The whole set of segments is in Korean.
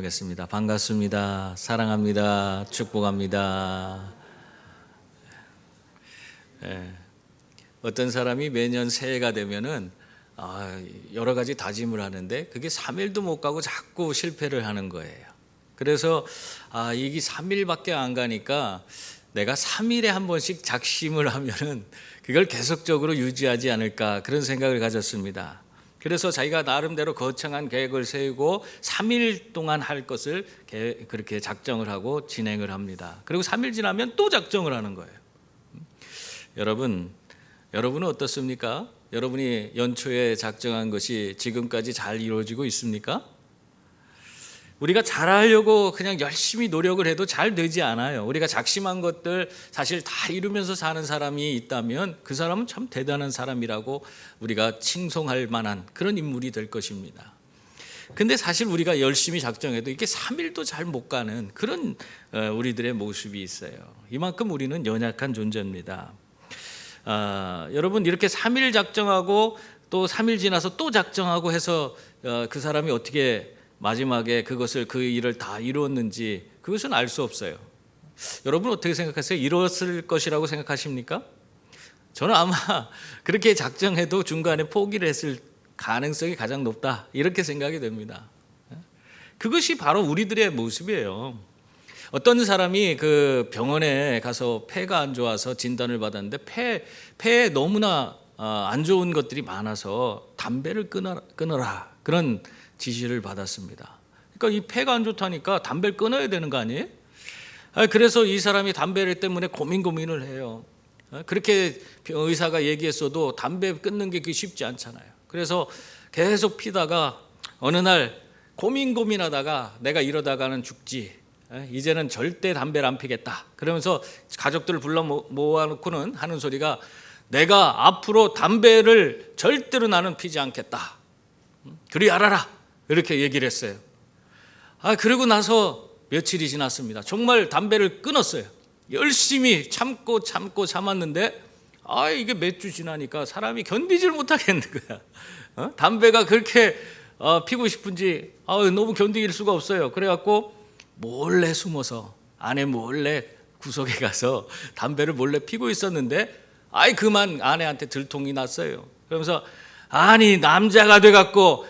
나누겠습니다. 반갑습니다. 사랑합니다. 축복합니다. 어떤 사람이 매년 새해가 되면은 여러 가지 다짐을 하는데 그게 3일도 못 가고 자꾸 실패를 하는 거예요. 그래서 이게 3일밖에 안 가니까 내가 3일에 한 번씩 작심을 하면은 그걸 계속적으로 유지하지 않을까, 그런 생각을 가졌습니다. 그래서 자기가 나름대로 거창한 계획을 세우고 3일 동안 할 것을 그렇게 작정을 하고 진행을 합니다. 그리고 3일 지나면 또 작정을 하는 거예요. 여러분은 어떻습니까? 여러분이 연초에 작정한 것이 지금까지 잘 이루어지고 있습니까? 우리가 잘하려고 그냥 열심히 노력을 해도 잘 되지 않아요. 우리가 작심한 것들 사실 다 이루면서 사는 사람이 있다면 그 사람은 참 대단한 사람이라고 우리가 칭송할 만한 그런 인물이 될 것입니다. 근데 사실 우리가 열심히 작정해도 이게 3일도 잘 못 가는 그런 우리들의 모습이 있어요. 이만큼 우리는 연약한 존재입니다. 여러분, 이렇게 3일 작정하고 또 3일 지나서 또 작정하고 해서 그 사람이 어떻게 마지막에 그 일을 다 이루었는지 그것은 알 수 없어요. 여러분 어떻게 생각하세요? 이뤘을 것이라고 생각하십니까? 저는 아마 그렇게 작정해도 중간에 포기를 했을 가능성이 가장 높다, 이렇게 생각이 됩니다. 그것이 바로 우리들의 모습이에요. 어떤 사람이 그 병원에 가서 폐가 안 좋아서 진단을 받았는데 폐에 너무나 안 좋은 것들이 많아서 담배를 끊어라, 그런 지시를 받았습니다. 그러니까 이 폐가 안 좋다니까 담배를 끊어야 되는 거 아니에요? 그래서 이 사람이 담배를 때문에 고민을 해요. 그렇게 의사가 얘기했어도 담배 끊는 게 그게 쉽지 않잖아요. 그래서 계속 피다가 어느 날 고민하다가 내가 이러다가는 죽지, 이제는 절대 담배를 안 피겠다, 그러면서 가족들을 불러 모아놓고는 하는 소리가, 내가 앞으로 담배를 절대로 나는 피지 않겠다, 그리 알아라, 이렇게 얘기를 했어요. 그리고 나서 며칠이 지났습니다. 정말 담배를 끊었어요. 열심히 참고 참았는데 이게 몇 주 지나니까 사람이 견디질 못하겠는 거야. 담배가 그렇게 피고 싶은지 너무 견디길 수가 없어요. 그래갖고 몰래 숨어서 아내 몰래 구석에 가서 담배를 몰래 피고 있었는데 그만 아내한테 들통이 났어요. 그러면서 아니, 남자가 돼갖고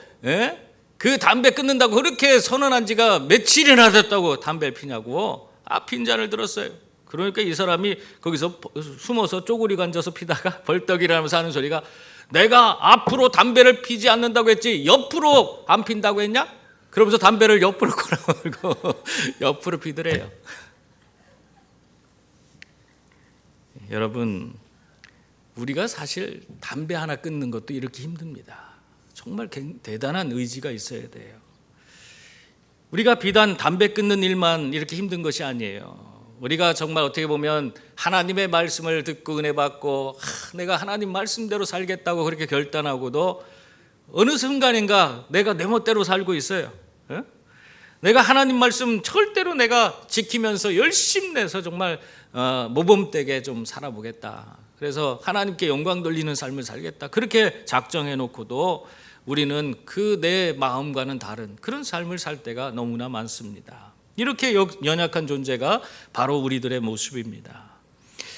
그 담배 끊는다고 그렇게 선언한 지가 며칠이나 됐다고 담배를 피냐고 핀잔을 들었어요. 그러니까 이 사람이 거기서 숨어서 쪼그리고 앉아서 피다가 벌떡이라면서 하는 소리가, 내가 앞으로 담배를 피지 않는다고 했지 옆으로 안 핀다고 했냐? 그러면서 담배를 옆으로 걸어올고 옆으로 피더래요. 여러분, 우리가 사실 담배 하나 끊는 것도 이렇게 힘듭니다. 정말 대단한 의지가 있어야 돼요. 우리가 비단 담배 끊는 일만 이렇게 힘든 것이 아니에요. 우리가 정말 어떻게 보면 하나님의 말씀을 듣고 은혜 받고 내가 하나님 말씀대로 살겠다고 그렇게 결단하고도 어느 순간인가 내가 내 멋대로 살고 있어요. 내가 하나님 말씀 절대로 내가 지키면서 열심히 내서 정말 모범되게 좀 살아보겠다, 그래서 하나님께 영광 돌리는 삶을 살겠다, 그렇게 작정해 놓고도 우리는 그 내 마음과는 다른 그런 삶을 살 때가 너무나 많습니다. 이렇게 연약한 존재가 바로 우리들의 모습입니다.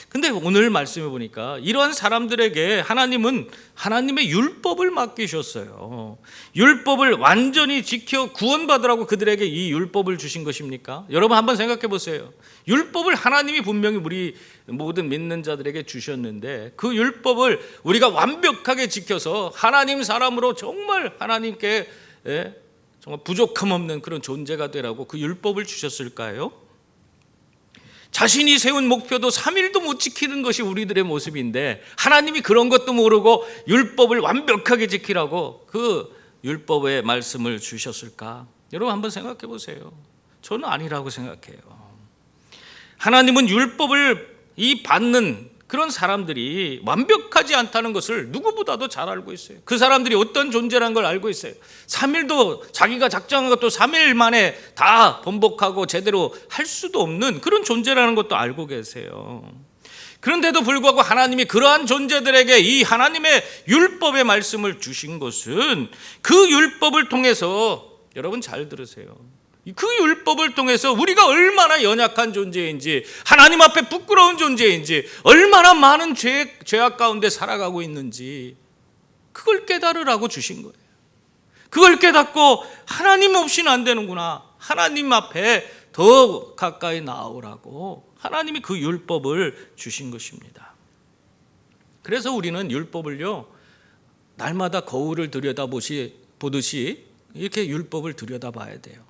근데 오늘 말씀해 보니까 이러한 사람들에게 하나님은 하나님의 율법을 맡기셨어요. 율법을 완전히 지켜 구원받으라고 그들에게 이 율법을 주신 것입니까? 여러분 한번 생각해 보세요. 율법을 하나님이 분명히 우리 모든 믿는 자들에게 주셨는데 그 율법을 우리가 완벽하게 지켜서 하나님 사람으로 정말 하나님께 정말 부족함 없는 그런 존재가 되라고 그 율법을 주셨을까요? 자신이 세운 목표도 3일도 못 지키는 것이 우리들의 모습인데 하나님이 그런 것도 모르고 율법을 완벽하게 지키라고 그 율법의 말씀을 주셨을까? 여러분 한번 생각해 보세요. 저는 아니라고 생각해요. 하나님은 율법을 받는 그런 사람들이 완벽하지 않다는 것을 누구보다도 잘 알고 있어요. 그 사람들이 어떤 존재라는 걸 알고 있어요. 3일도 자기가 작정한 것도 3일 만에 다 번복하고 제대로 할 수도 없는 그런 존재라는 것도 알고 계세요. 그런데도 불구하고 하나님이 그러한 존재들에게 이 하나님의 율법의 말씀을 주신 것은 그 율법을 통해서, 여러분 잘 들으세요, 그 율법을 통해서 우리가 얼마나 연약한 존재인지, 하나님 앞에 부끄러운 존재인지, 얼마나 많은 죄악 가운데 살아가고 있는지 그걸 깨달으라고 주신 거예요. 그걸 깨닫고 하나님 없이는 안 되는구나, 하나님 앞에 더 가까이 나오라고 하나님이 그 율법을 주신 것입니다. 그래서 우리는 율법을요, 날마다 거울을 들여다보듯이 이렇게 율법을 들여다봐야 돼요.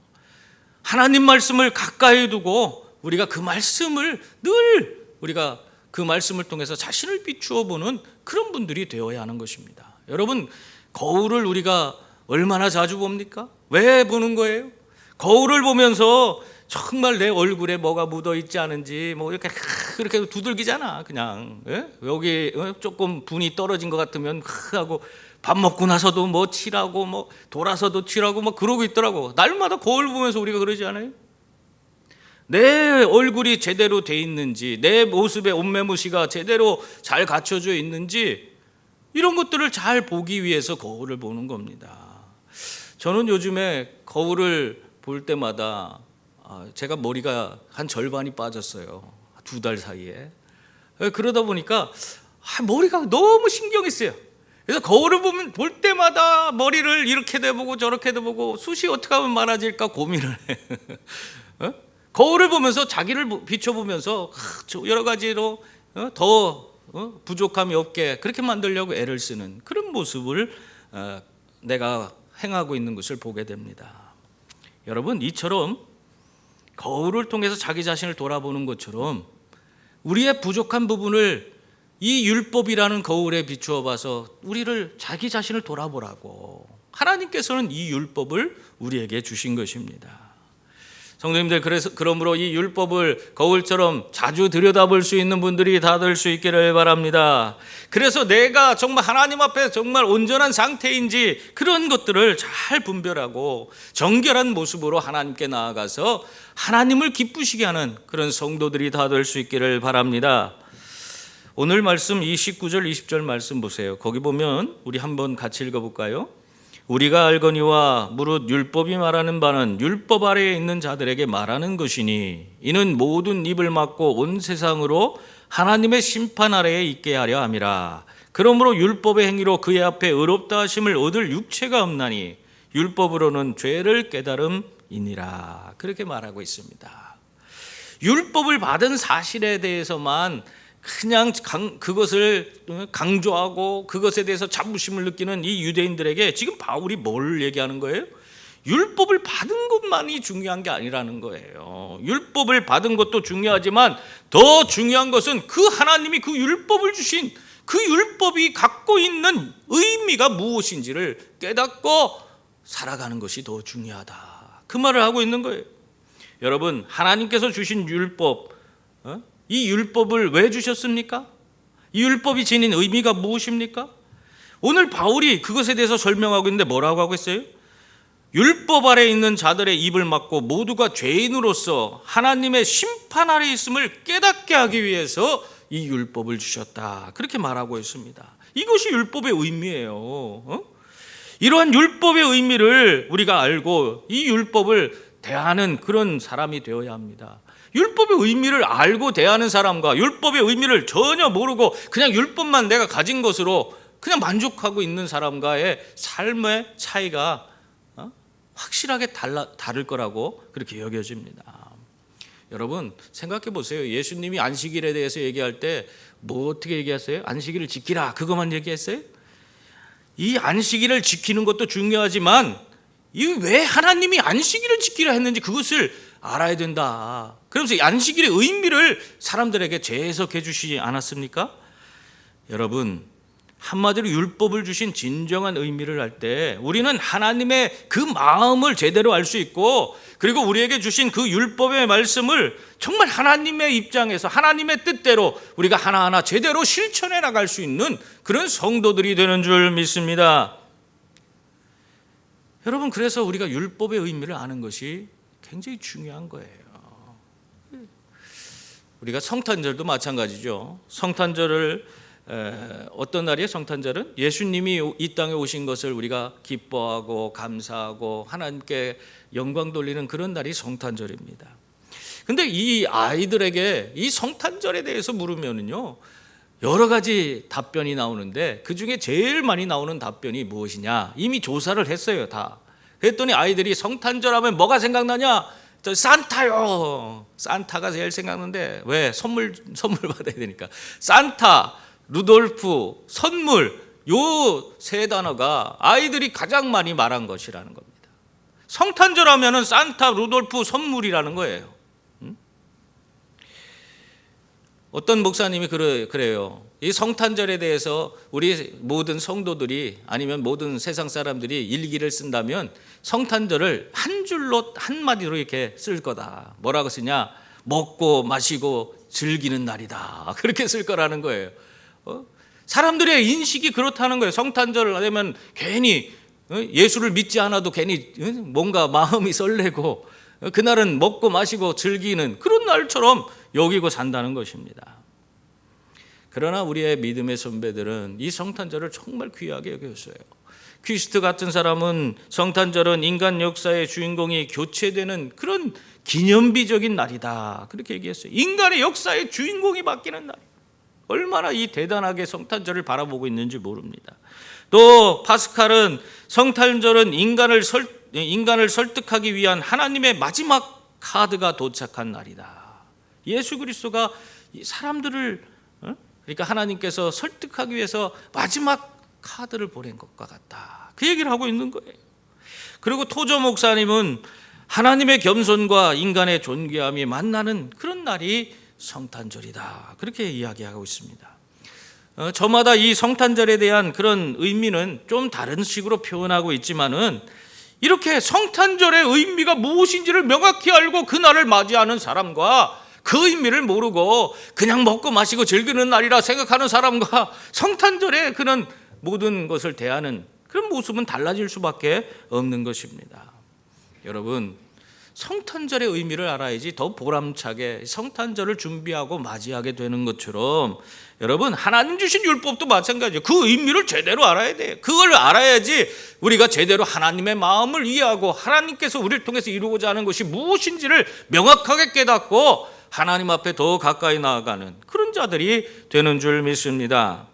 하나님 말씀을 가까이 두고 우리가 그 말씀을 늘 우리가 그 말씀을 통해서 자신을 비추어 보는 그런 분들이 되어야 하는 것입니다. 여러분, 거울을 우리가 얼마나 자주 봅니까? 왜 보는 거예요? 거울을 보면서 정말 내 얼굴에 뭐가 묻어 있지 않은지 뭐 이렇게 그렇게 두들기잖아. 그냥 여기 조금 분이 떨어진 것 같으면 하고, 밥 먹고 나서도 뭐 칠하고, 뭐 돌아서도 칠하고 뭐 그러고 있더라고. 날마다 거울 보면서 우리가 그러지 않아요? 내 얼굴이 제대로 돼 있는지, 내 모습의 옷매무시가 제대로 잘 갖춰져 있는지, 이런 것들을 잘 보기 위해서 거울을 보는 겁니다. 저는 요즘에 거울을 볼 때마다 제가 머리가 한 절반이 빠졌어요. 2달 사이에. 그러다 보니까 머리가 너무 신경이 쓰여요. 그래서 거울을 볼 때마다 머리를 이렇게 대보고 저렇게 대보고 숱이 어떻게 하면 많아질까 고민을 해. 거울을 보면서 자기를 비춰보면서 여러 가지로 더 부족함이 없게 그렇게 만들려고 애를 쓰는 그런 모습을 내가 행하고 있는 것을 보게 됩니다. 여러분, 이처럼 거울을 통해서 자기 자신을 돌아보는 것처럼 우리의 부족한 부분을 이 율법이라는 거울에 비추어 봐서 우리를, 자기 자신을 돌아보라고 하나님께서는 이 율법을 우리에게 주신 것입니다. 성도님들, 그러므로 이 율법을 거울처럼 자주 들여다볼 수 있는 분들이 다 될 수 있기를 바랍니다. 그래서 내가 정말 하나님 앞에 정말 온전한 상태인지 그런 것들을 잘 분별하고 정결한 모습으로 하나님께 나아가서 하나님을 기쁘시게 하는 그런 성도들이 다 될 수 있기를 바랍니다. 오늘 말씀 이 19절 20절 말씀 보세요. 거기 보면 우리 한번 같이 읽어볼까요? 우리가 알거니와 무릇 율법이 말하는 바는 율법 아래에 있는 자들에게 말하는 것이니 이는 모든 입을 막고 온 세상으로 하나님의 심판 아래에 있게 하려 함이라. 그러므로 율법의 행위로 그의 앞에 의롭다 하심을 얻을 육체가 없나니 율법으로는 죄를 깨달음이니라. 그렇게 말하고 있습니다. 율법을 받은 사실에 대해서만 그냥 그것을 강조하고 그것에 대해서 자부심을 느끼는 이 유대인들에게 지금 바울이 뭘 얘기하는 거예요? 율법을 받은 것만이 중요한 게 아니라는 거예요. 율법을 받은 것도 중요하지만 더 중요한 것은 그 하나님이 그 율법을 주신 그 율법이 갖고 있는 의미가 무엇인지를 깨닫고 살아가는 것이 더 중요하다. 그 말을 하고 있는 거예요. 여러분, 하나님께서 주신 율법, 이 율법을 왜 주셨습니까? 이 율법이 지닌 의미가 무엇입니까? 오늘 바울이 그것에 대해서 설명하고 있는데 뭐라고 하고 있어요? 율법 아래 있는 자들의 입을 막고 모두가 죄인으로서 하나님의 심판 아래 있음을 깨닫게 하기 위해서 이 율법을 주셨다. 그렇게 말하고 있습니다. 이것이 율법의 의미예요. 이러한 율법의 의미를 우리가 알고 이 율법을 대하는 그런 사람이 되어야 합니다. 율법의 의미를 알고 대하는 사람과 율법의 의미를 전혀 모르고 그냥 율법만 내가 가진 것으로 그냥 만족하고 있는 사람과의 삶의 차이가 확실하게 다를 거라고 그렇게 여겨집니다. 여러분, 생각해 보세요. 예수님이 안식일에 대해서 얘기할 때 뭐 어떻게 얘기했어요? 안식일을 지키라, 그것만 얘기했어요? 이 안식일을 지키는 것도 중요하지만 이 왜 하나님이 안식일을 지키라 했는지 그것을 알아야 된다. 그러면서 안식일의 의미를 사람들에게 재해석해 주시지 않았습니까? 여러분, 한마디로 율법을 주신 진정한 의미를 알 때 우리는 하나님의 그 마음을 제대로 알 수 있고, 그리고 우리에게 주신 그 율법의 말씀을 정말 하나님의 입장에서 하나님의 뜻대로 우리가 하나하나 제대로 실천해 나갈 수 있는 그런 성도들이 되는 줄 믿습니다. 여러분, 그래서 우리가 율법의 의미를 아는 것이 굉장히 중요한 거예요. 우리가 성탄절도 마찬가지죠. 성탄절을 어떤 날이에요? 성탄절은 예수님이 이 땅에 오신 것을 우리가 기뻐하고 감사하고 하나님께 영광 돌리는 그런 날이 성탄절입니다. 근데 이 아이들에게 이 성탄절에 대해서 물으면은요, 여러 가지 답변이 나오는데 그 중에 제일 많이 나오는 답변이 무엇이냐? 이미 조사를 했어요, 다. 그랬더니 아이들이 성탄절 하면 뭐가 생각나냐? 저 산타요. 산타가 제일 생각나는데 왜? 선물 받아야 되니까. 산타, 루돌프, 선물, 요 세 단어가 아이들이 가장 많이 말한 것이라는 겁니다. 성탄절 하면은 산타, 루돌프, 선물이라는 거예요. 어떤 목사님이 그래요. 이 성탄절에 대해서 우리 모든 성도들이 아니면 모든 세상 사람들이 일기를 쓴다면 성탄절을 한 줄로 한마디로 이렇게 쓸 거다. 뭐라고 쓰냐? 먹고 마시고 즐기는 날이다. 그렇게 쓸 거라는 거예요. 사람들의 인식이 그렇다는 거예요. 성탄절을 하면 괜히 예수를 믿지 않아도 괜히 뭔가 마음이 설레고 그날은 먹고 마시고 즐기는 그런 날처럼 여기고 산다는 것입니다. 그러나 우리의 믿음의 선배들은 이 성탄절을 정말 귀하게 여겼어요. 퀴스트 같은 사람은 성탄절은 인간 역사의 주인공이 교체되는 그런 기념비적인 날이다, 그렇게 얘기했어요. 인간의 역사의 주인공이 바뀌는 날. 얼마나 이 대단하게 성탄절을 바라보고 있는지 모릅니다. 또 파스칼은 성탄절은 인간을 설득하기 위한 하나님의 마지막 카드가 도착한 날이다. 예수 그리스도가 사람들을 그러니까 하나님께서 설득하기 위해서 마지막 카드를 보낸 것과 같다. 그 얘기를 하고 있는 거예요. 그리고 토저 목사님은 하나님의 겸손과 인간의 존귀함이 만나는 그런 날이 성탄절이다. 그렇게 이야기하고 있습니다. 저마다 이 성탄절에 대한 그런 의미는 좀 다른 식으로 표현하고 있지만은 이렇게 성탄절의 의미가 무엇인지를 명확히 알고 그날을 맞이하는 사람과 그 의미를 모르고 그냥 먹고 마시고 즐기는 날이라 생각하는 사람과 성탄절에 그런 모든 것을 대하는 그런 모습은 달라질 수밖에 없는 것입니다. 여러분, 성탄절의 의미를 알아야지 더 보람차게 성탄절을 준비하고 맞이하게 되는 것처럼 여러분, 하나님 주신 율법도 마찬가지예요. 그 의미를 제대로 알아야 돼요. 그걸 알아야지 우리가 제대로 하나님의 마음을 이해하고 하나님께서 우리를 통해서 이루고자 하는 것이 무엇인지를 명확하게 깨닫고 하나님 앞에 더 가까이 나아가는 그런 자들이 되는 줄 믿습니다.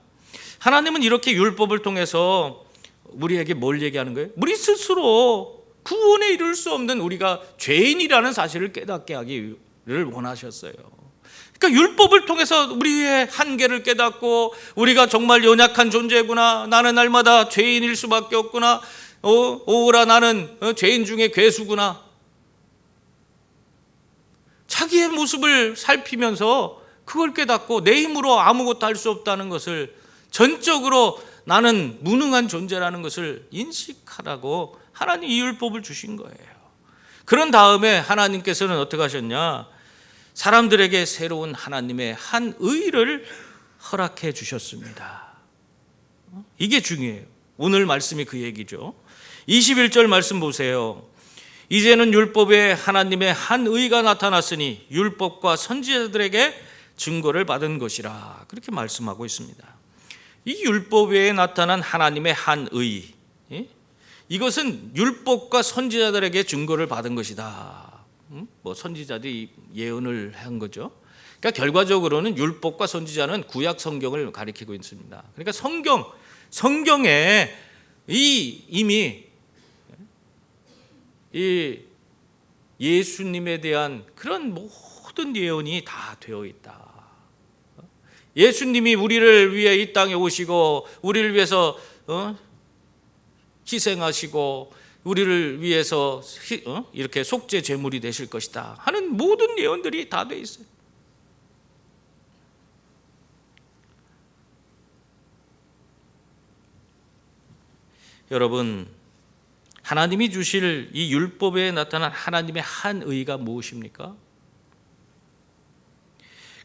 하나님은 이렇게 율법을 통해서 우리에게 뭘 얘기하는 거예요? 우리 스스로 구원에 이를 수 없는 우리가 죄인이라는 사실을 깨닫게 하기를 원하셨어요. 그러니까 율법을 통해서 우리의 한계를 깨닫고 우리가 정말 연약한 존재구나, 나는 날마다 죄인일 수밖에 없구나, 오라 나는 죄인 중에 괴수구나, 자기의 모습을 살피면서 그걸 깨닫고 내 힘으로 아무것도 할 수 없다는 것을, 전적으로 나는 무능한 존재라는 것을 인식하라고 하나님 이 율법을 주신 거예요. 그런 다음에 하나님께서는 어떻게 하셨냐? 사람들에게 새로운 하나님의 한 의를 허락해 주셨습니다. 이게 중요해요. 오늘 말씀이 그 얘기죠. 21절 말씀 보세요. 이제는 율법에 하나님의 한 의가 나타났으니 율법과 선지자들에게 증거를 받은 것이라, 그렇게 말씀하고 있습니다. 이 율법 외에 나타난 하나님의 한 의, 이것은 율법과 선지자들에게 증거를 받은 것이다. 뭐 선지자들이 예언을 한 거죠. 그러니까 결과적으로는 율법과 선지자는 구약 성경을 가리키고 있습니다. 그러니까 성경에 이미 이 예수님에 대한 그런 모든 예언이 다 되어 있다. 예수님이 우리를 위해 이 땅에 오시고 우리를 위해서 희생하시고 우리를 위해서 이렇게 속죄 제물이 되실 것이다 하는 모든 예언들이 다 되어 있어요. 여러분, 하나님이 주실 이 율법에 나타난 하나님의 한 의가 무엇입니까?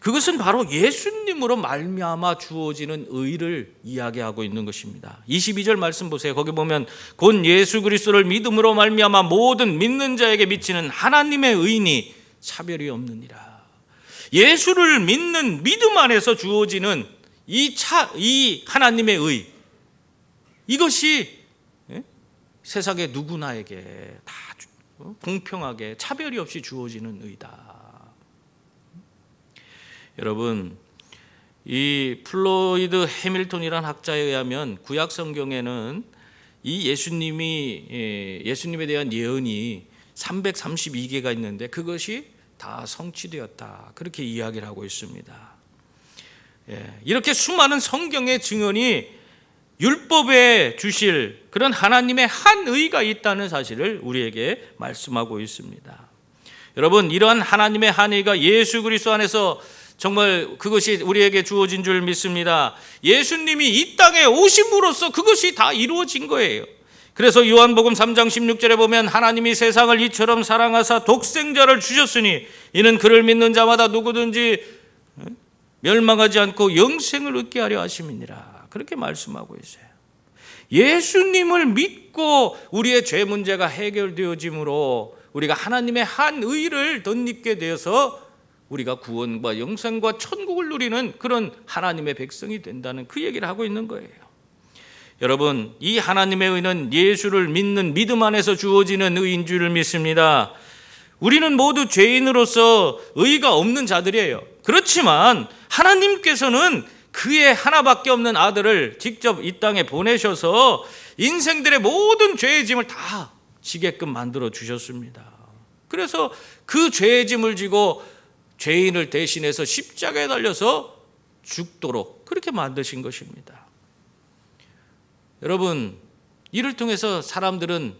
그것은 바로 예수님으로 말미암아 주어지는 의를 이야기하고 있는 것입니다. 22절 말씀 보세요. 거기 보면 곧 예수 그리스도를 믿음으로 말미암아 모든 믿는 자에게 미치는 하나님의 의니 차별이 없느니라. 예수를 믿는 믿음 안에서 주어지는 이 하나님의 의, 이것이 세상의 누구나에게 다 공평하게 차별이 없이 주어지는 의다. 여러분, 이 플로이드 해밀턴이라는 학자에 의하면 구약 성경에는 이 예수님에 대한 예언이 332개가 있는데 그것이 다 성취되었다, 그렇게 이야기를 하고 있습니다. 이렇게 수많은 성경의 증언이 율법에 주실 그런 하나님의 한 의가 있다는 사실을 우리에게 말씀하고 있습니다. 여러분, 이러한 하나님의 한 의가 예수 그리스도 안에서 정말 그것이 우리에게 주어진 줄 믿습니다. 예수님이 이 땅에 오심으로써 그것이 다 이루어진 거예요. 그래서 요한복음 3장 16절에 보면 하나님이 세상을 이처럼 사랑하사 독생자를 주셨으니 이는 그를 믿는 자마다 누구든지 멸망하지 않고 영생을 얻게 하려 하심이니라, 그렇게 말씀하고 있어요. 예수님을 믿고 우리의 죄 문제가 해결되어짐으로 우리가 하나님의 한 의를 덧입게 되어서 우리가 구원과 영생과 천국을 누리는 그런 하나님의 백성이 된다는 그 얘기를 하고 있는 거예요. 여러분, 이 하나님의 의는 예수를 믿는 믿음 안에서 주어지는 의인 줄 믿습니다. 우리는 모두 죄인으로서 의가 없는 자들이에요. 그렇지만 하나님께서는 그의 하나밖에 없는 아들을 직접 이 땅에 보내셔서 인생들의 모든 죄의 짐을 다 지게끔 만들어 주셨습니다. 그래서 그 죄의 짐을 지고 죄인을 대신해서 십자가에 달려서 죽도록 그렇게 만드신 것입니다. 여러분, 이를 통해서 사람들은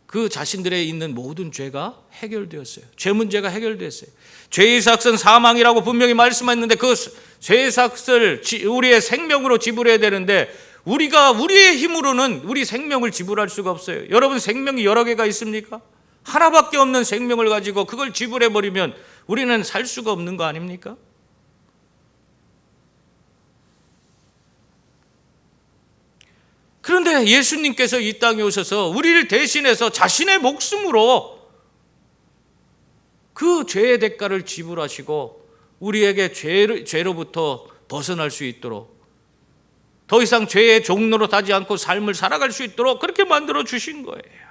그 자신들에 있는 모든 죄가 해결되었어요. 죄 문제가 해결됐어요. 죄의 삭은 사망이라고 분명히 말씀했는데 그 죄의 삭을 우리의 생명으로 지불해야 되는데 우리가 우리의 힘으로는 우리 생명을 지불할 수가 없어요. 여러분, 생명이 여러 개가 있습니까? 하나밖에 없는 생명을 가지고 그걸 지불해버리면 우리는 살 수가 없는 거 아닙니까? 그런데 예수님께서 이 땅에 오셔서 우리를 대신해서 자신의 목숨으로 그 죄의 대가를 지불하시고 우리에게 죄로부터 벗어날 수 있도록, 더 이상 죄의 종로로 타지 않고 삶을 살아갈 수 있도록 그렇게 만들어 주신 거예요.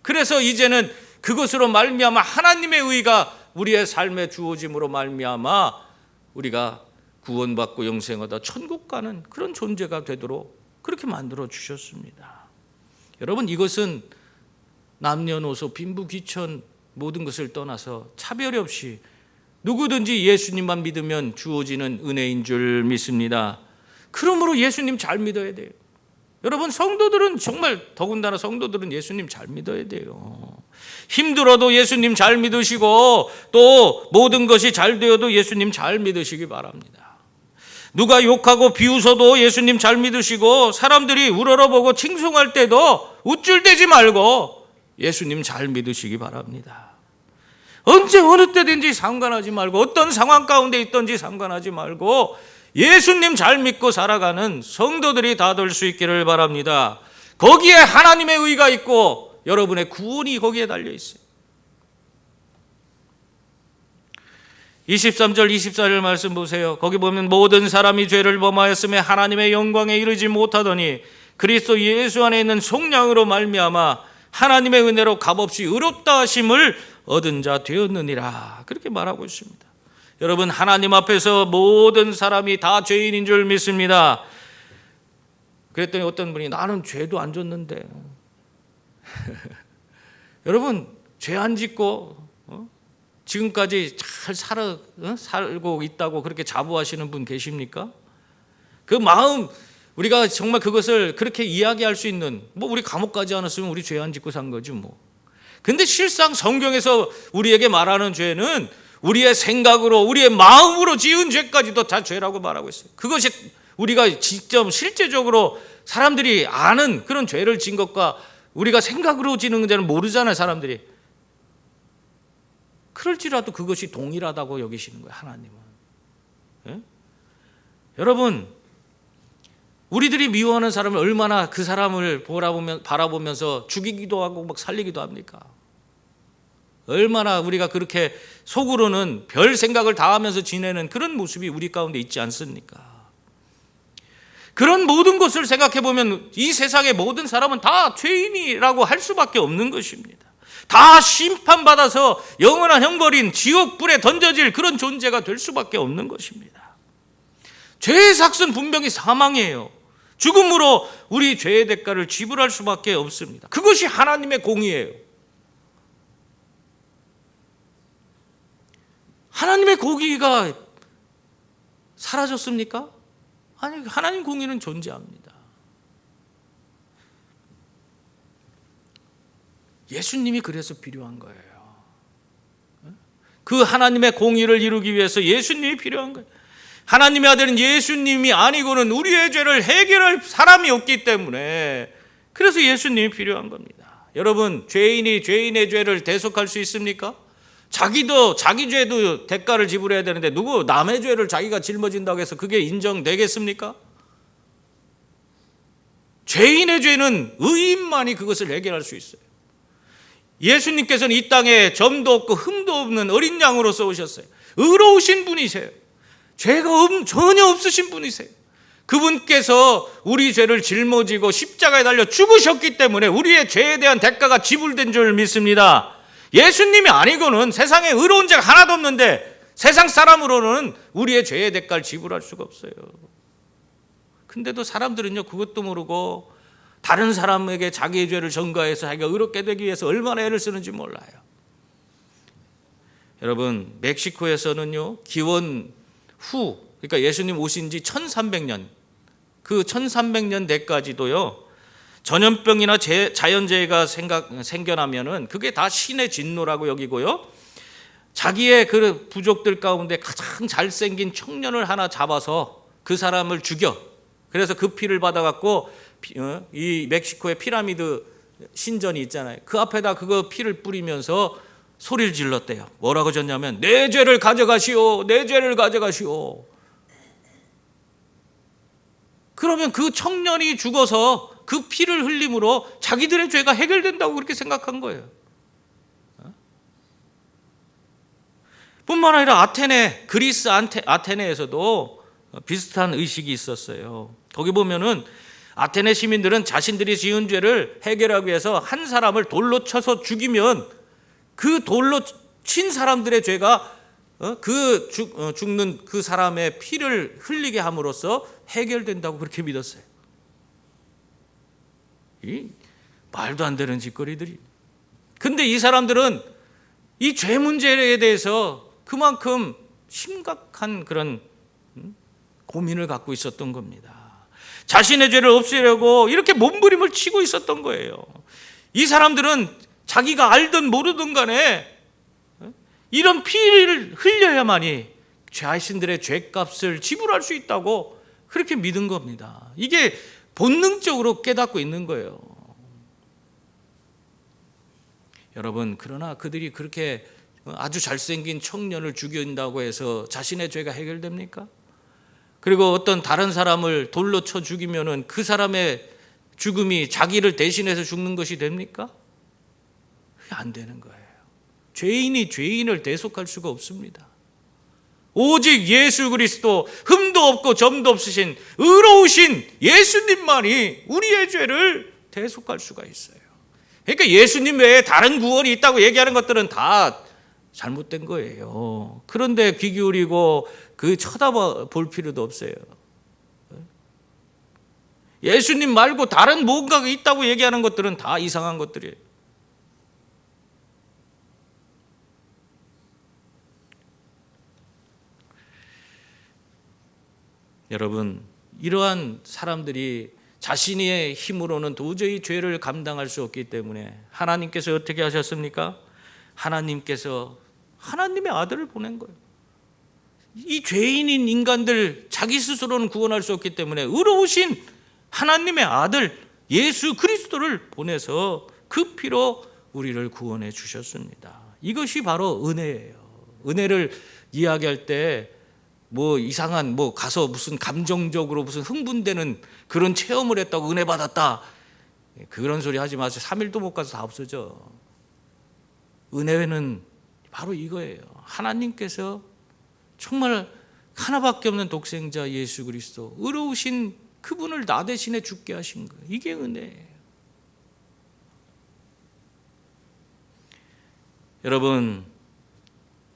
그래서 이제는 그것으로 말미암아 하나님의 의가 우리의 삶에 주어짐으로 말미암아 우리가 구원받고 영생 얻어 천국 가는 그런 존재가 되도록 그렇게 만들어 주셨습니다. 여러분, 이것은 남녀노소 빈부귀천 모든 것을 떠나서 차별 없이 누구든지 예수님만 믿으면 주어지는 은혜인 줄 믿습니다. 그러므로 예수님 잘 믿어야 돼요. 여러분, 성도들은 정말, 더군다나 성도들은 예수님 잘 믿어야 돼요. 힘들어도 예수님 잘 믿으시고 또 모든 것이 잘 되어도 예수님 잘 믿으시기 바랍니다. 누가 욕하고 비웃어도 예수님 잘 믿으시고 사람들이 우러러보고 칭송할 때도 우쭐대지 말고 예수님 잘 믿으시기 바랍니다. 언제 어느 때든지 상관하지 말고 어떤 상황 가운데 있든지 상관하지 말고 예수님 잘 믿고 살아가는 성도들이 다 될 수 있기를 바랍니다. 거기에 하나님의 의가 있고 여러분의 구원이 거기에 달려 있어요. 23절 24절 말씀 보세요. 거기 보면 모든 사람이 죄를 범하였음에 하나님의 영광에 이르지 못하더니 그리스도 예수 안에 있는 속량으로 말미암아 하나님의 은혜로 값없이 의롭다 하심을 얻은 자 되었느니라, 그렇게 말하고 있습니다. 여러분, 하나님 앞에서 모든 사람이 다 죄인인 줄 믿습니다. 그랬더니 어떤 분이 나는 죄도 안 졌는데 여러분, 죄 안 짓고 지금까지 잘 살고 있다고 그렇게 자부하시는 분 계십니까? 그 마음, 우리가 정말 그것을 그렇게 이야기할 수 있는, 우리 감옥 가지 않았으면 우리 죄 안 짓고 산 거지 뭐. 근데 실상 성경에서 우리에게 말하는 죄는 우리의 생각으로, 우리의 마음으로 지은 죄까지도 다 죄라고 말하고 있어요. 그것이 우리가 직접 실제적으로 사람들이 아는 그런 죄를 지은 것과 우리가 생각으로 지는 죄는 모르잖아요, 사람들이. 그럴지라도 그것이 동일하다고 여기시는 거예요, 하나님은. 예? 여러분, 우리들이 미워하는 사람을 얼마나 그 사람을 바라보면서 죽이기도 하고 막 살리기도 합니까? 얼마나 우리가 그렇게 속으로는 별 생각을 다 하면서 지내는 그런 모습이 우리 가운데 있지 않습니까? 그런 모든 것을 생각해 보면 이 세상의 모든 사람은 다 죄인이라고 할 수밖에 없는 것입니다. 다 심판받아서 영원한 형벌인 지옥 불에 던져질 그런 존재가 될 수밖에 없는 것입니다. 죄의 삭은 분명히 사망이에요. 죽음으로 우리 죄의 대가를 지불할 수밖에 없습니다. 그것이 하나님의 공의예요. 하나님의 공의가 사라졌습니까? 아니, 하나님 공의는 존재합니다. 예수님이 그래서 필요한 거예요. 그 하나님의 공의를 이루기 위해서 예수님이 필요한 거예요. 하나님의 아들은 예수님이 아니고는 우리의 죄를 해결할 사람이 없기 때문에 그래서 예수님이 필요한 겁니다. 여러분, 죄인이 죄인의 죄를 대속할 수 있습니까? 자기 죄도 대가를 지불해야 되는데 누구 남의 죄를 자기가 짊어진다고 해서 그게 인정되겠습니까? 죄인의 죄는 의인만이 그것을 해결할 수 있어요. 예수님께서는 이 땅에 점도 없고 흠도 없는 어린 양으로서 오셨어요. 의로우신 분이세요. 죄가 전혀 없으신 분이세요. 그분께서 우리 죄를 짊어지고 십자가에 달려 죽으셨기 때문에 우리의 죄에 대한 대가가 지불된 줄 믿습니다. 예수님이 아니고는 세상에 의로운 자가 하나도 없는데 세상 사람으로는 우리의 죄의 대가를 지불할 수가 없어요. 근데도 사람들은요, 그것도 모르고 다른 사람에게 자기의 죄를 전가해서 자기가 의롭게 되기 위해서 얼마나 애를 쓰는지 몰라요. 여러분, 멕시코에서는요, 기원 후, 그러니까 예수님 오신 지 1300년, 그 1300년 대까지도요, 전염병이나 자연재해가 생겨나면은 그게 다 신의 진노라고 여기고요, 자기의 그 부족들 가운데 가장 잘생긴 청년을 하나 잡아서 그 사람을 죽여. 그래서 그 피를 받아갖고 이 멕시코의 피라미드 신전이 있잖아요. 그 앞에다 그거 피를 뿌리면서 소리를 질렀대요. 뭐라고 졌냐면 내 죄를 가져가시오, 내 죄를 가져가시오. 그러면 그 청년이 죽어서 그 피를 흘림으로 자기들의 죄가 해결된다고 그렇게 생각한 거예요. 뿐만 아니라 그리스 아테네에서도 비슷한 의식이 있었어요. 거기 보면은 아테네 시민들은 자신들이 지은 죄를 해결하기 위해서 한 사람을 돌로 쳐서 죽이면 그 돌로 친 사람들의 죄가 죽는 그 사람의 피를 흘리게 함으로써 해결된다고 그렇게 믿었어요. 이 말도 안 되는 짓거리들이. 근데 이 사람들은 이 죄 문제에 대해서 그만큼 심각한 그런 고민을 갖고 있었던 겁니다. 자신의 죄를 없애려고 이렇게 몸부림을 치고 있었던 거예요. 이 사람들은 자기가 알든 모르든 간에 이런 피를 흘려야만이 자신들의 죄값을 지불할 수 있다고 그렇게 믿은 겁니다. 이게 본능적으로 깨닫고 있는 거예요. 여러분, 그러나 그들이 그렇게 아주 잘생긴 청년을 죽인다고 해서 자신의 죄가 해결됩니까? 그리고 어떤 다른 사람을 돌로 쳐 죽이면은 그 사람의 죽음이 자기를 대신해서 죽는 것이 됩니까? 그게 안 되는 거예요. 죄인이 죄인을 대속할 수가 없습니다. 오직 예수 그리스도, 흠도 없고 점도 없으신 의로우신 예수님만이 우리의 죄를 대속할 수가 있어요. 그러니까 예수님 외에 다른 구원이 있다고 얘기하는 것들은 다 잘못된 거예요. 그런데 귀 기울이고 그 쳐다볼 필요도 없어요. 예수님 말고 다른 뭔가가 있다고 얘기하는 것들은 다 이상한 것들이에요. 여러분, 이러한 사람들이 자신의 힘으로는 도저히 죄를 감당할 수 없기 때문에 하나님께서 어떻게 하셨습니까? 하나님께서 하나님의 아들을 보낸 거예요. 이 죄인인 인간들 자기 스스로는 구원할 수 없기 때문에 의로우신 하나님의 아들 예수 그리스도를 보내서 그 피로 우리를 구원해 주셨습니다. 이것이 바로 은혜예요. 은혜를 이야기할 때 뭐 이상한 가서 무슨 감정적으로 무슨 흥분되는 그런 체험을 했다고 은혜 받았다, 그런 소리 하지 마세요. 3일도 못 가서 다 없어져. 은혜는 바로 이거예요. 하나님께서 정말 하나밖에 없는 독생자 예수 그리스도, 의로우신 그분을 나 대신에 죽게 하신 거예요. 이게 은혜예요. 여러분,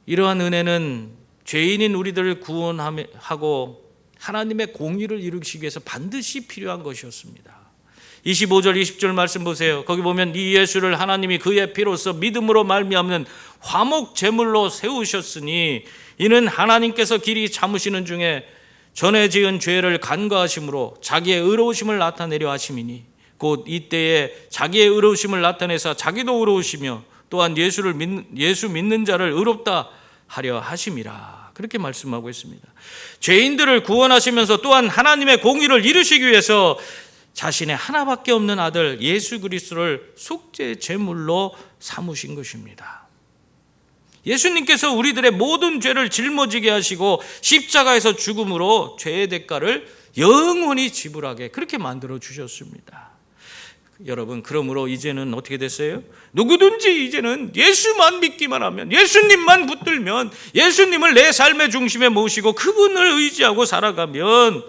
이러한 은혜는 죄인인 우리들을 구원하고 하나님의 공의를 이루시기 위해서 반드시 필요한 것이었습니다. 25절 20절 말씀 보세요. 거기 보면 이 예수를 하나님이 그의 피로써 믿음으로 말미암는 화목 제물로 세우셨으니 이는 하나님께서 길이 참으시는 중에 전에 지은 죄를 간과하심으로 자기의 의로우심을 나타내려 하심이니 곧 이때에 자기의 의로우심을 나타내사 자기도 의로우시며 또한 예수 믿는 자를 의롭다 하려 하심이라. 그렇게 말씀하고 있습니다. 죄인들을 구원하시면서 또한 하나님의 공의를 이루시기 위해서 자신의 하나밖에 없는 아들 예수 그리스도를 속죄 제물로 삼으신 것입니다. 예수님께서 우리들의 모든 죄를 짊어지게 하시고 십자가에서 죽음으로 죄의 대가를 영원히 지불하게 그렇게 만들어 주셨습니다. 여러분, 그러므로 이제는 어떻게 됐어요? 누구든지 이제는 예수만 믿기만 하면, 예수님만 붙들면, 예수님을 내 삶의 중심에 모시고 그분을 의지하고 살아가면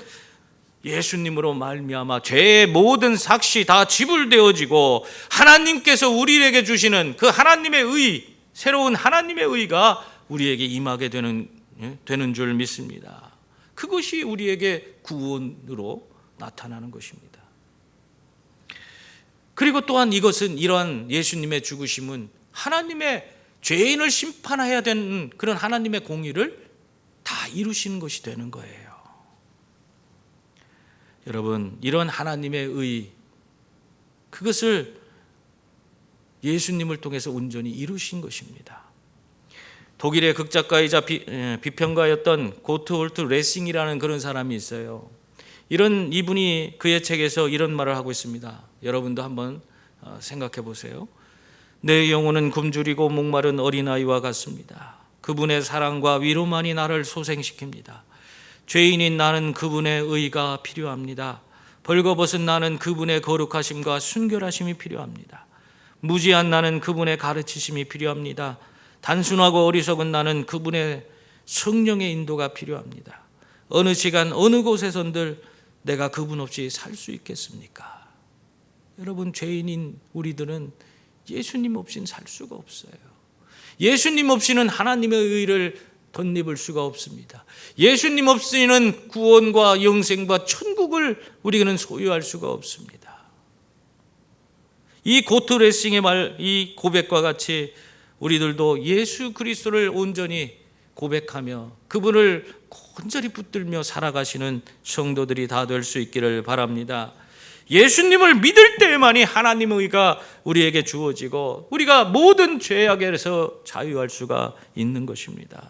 예수님으로 말미암아 죄의 모든 삭시 다 지불되어지고 하나님께서 우리에게 주시는 그 하나님의 의, 새로운 하나님의 의가 우리에게 임하게 되는 줄 믿습니다. 그것이 우리에게 구원으로 나타나는 것입니다. 그리고 또한 이러한 예수님의 죽으심은 하나님의 죄인을 심판해야 되는 그런 하나님의 공의를 다 이루시는 것이 되는 거예요. 여러분, 이런 하나님의 의, 그것을 예수님을 통해서 온전히 이루신 것입니다. 독일의 극작가이자 비평가였던 고트홀트 레싱이라는 그런 사람이 있어요. 이분이 그의 책에서 이런 말을 하고 있습니다. 여러분도 한번 생각해 보세요. 내 영혼은 굶주리고 목마른 어린아이와 같습니다. 그분의 사랑과 위로만이 나를 소생시킵니다. 죄인인 나는 그분의 의가 필요합니다. 벌거벗은 나는 그분의 거룩하심과 순결하심이 필요합니다. 무지한 나는 그분의 가르치심이 필요합니다. 단순하고 어리석은 나는 그분의 성령의 인도가 필요합니다. 어느 시간 어느 곳에선들 내가 그분 없이 살 수 있겠습니까? 여러분, 죄인인 우리들은 예수님 없이는 살 수가 없어요. 예수님 없이는 하나님의 의를 덧입을 수가 없습니다. 예수님 없이는 구원과 영생과 천국을 우리는 소유할 수가 없습니다. 이 고트 레싱의 이 고백과 같이 우리들도 예수 그리스도를 온전히 고백하며 그분을 온전히 붙들며 살아가시는 성도들이 다 될 수 있기를 바랍니다. 예수님을 믿을 때만이 하나님의 의가 우리에게 주어지고 우리가 모든 죄악에서 자유할 수가 있는 것입니다.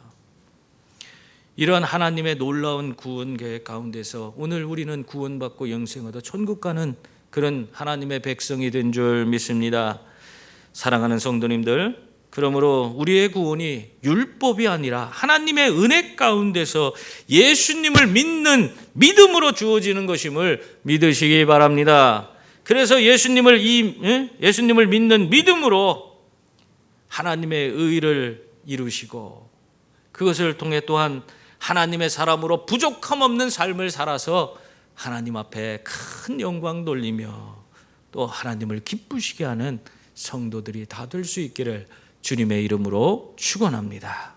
이런 하나님의 놀라운 구원 계획 가운데서 오늘 우리는 구원받고 영생 얻어 천국 가는 그런 하나님의 백성이 된 줄 믿습니다. 사랑하는 성도님들, 그러므로 우리의 구원이 율법이 아니라 하나님의 은혜 가운데서 예수님을 믿는 믿음으로 주어지는 것임을 믿으시기 바랍니다. 그래서 예수님을 믿는 믿음으로 하나님의 의를 이루시고 그것을 통해 또한 하나님의 사람으로 부족함 없는 삶을 살아서 하나님 앞에 큰 영광 돌리며 또 하나님을 기쁘시게 하는 성도들이 다 될 수 있기를 주님의 이름으로 축원합니다.